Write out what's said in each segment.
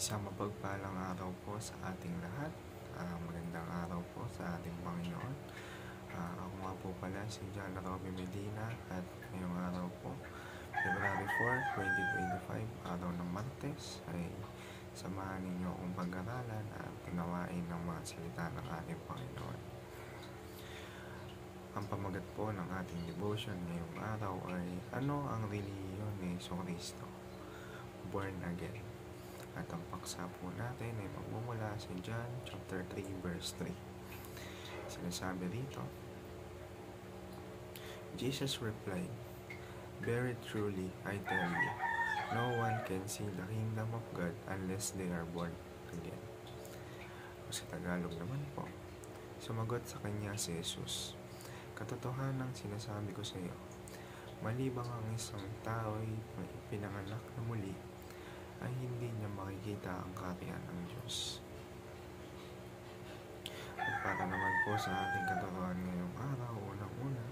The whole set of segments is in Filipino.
Isang mapagpalang araw po sa ating lahat. Magandang araw po sa ating Panginoon. Ako nga po pala si John Robby Medina at ngayong araw po, February 4, 2025, araw ng Martes, ay samahan ninyo akong pag-aralan at tunawain ng mga salita ng ating Panginoon. Ang pamagat po ng ating devotion ngayong araw ay ano ang relihiyon ni Jesucristo? Born again. At ang paksa po natin ay magmumula sa John chapter 3 verse 3. Sinasabi dito, Jesus replied, "Very truly I tell you, no one can see the kingdom of God unless they are born again." O sa Tagalog naman po, sumagot sa kanya si Jesus, "Katotohanang sinasabi ko sa iyo, malibang ang isang tao ay pinanganak na muli, ay hindi niya makikita ang kaharian ng Diyos." At para naman po sa ating katotohanan ngayong araw, unang-una,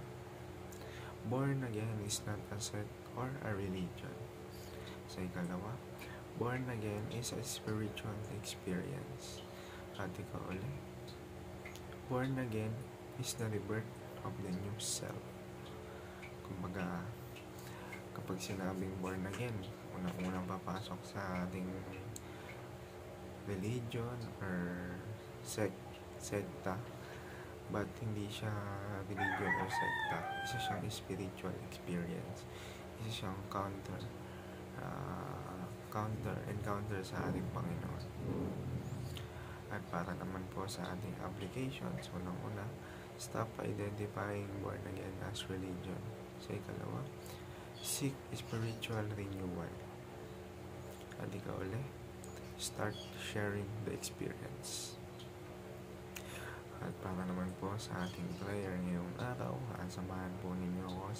born again is not a sect or a religion. Sa ikalawa, born again is a spiritual experience. At ikaw ulit, born again is the rebirth of the new self. Kumbaga, kapag sinabing born again, unang-unang papasok sa ating religion or sekta, but hindi siya religion or sekta. Isa siyang spiritual experience. Isa siyang encounter sa ating Panginoon. At para naman po sa ating applications, unang-una, stop identifying born again as religion. Sa ikalawa, seek spiritual renewal. At ikaw ulit, start sharing the experience. At para naman po sa ating prayer ngayong araw, samahan po ninyo ako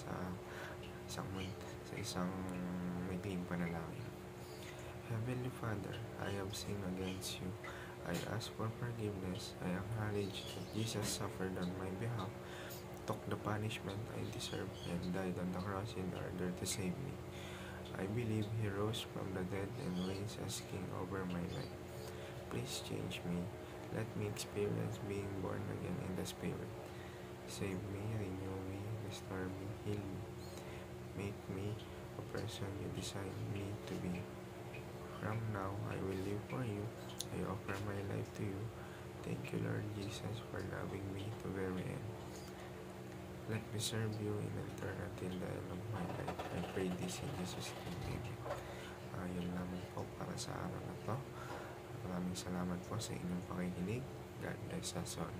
sa isang maikling panalangin. Heavenly Father, I have sinned against you. I ask for forgiveness. I acknowledge that Jesus suffered on my behalf, took the punishment I deserve, and died on the cross in order to save me. I believe He rose from the dead and reigns as King over my life. Please change me. Let me experience being born again in the Spirit. Save me, renew me, restore me, heal me. Make me a person you designed me to be. From now, I will live for you. I offer my life to you. Thank you, Lord Jesus, for loving me to the very end. Let me serve you in return until the end of my life. I pray this in Jesus' name. Amen. Yun lamang po para sa araw na to. Maraming salamat po sa inyong pakikinig. God bless us all.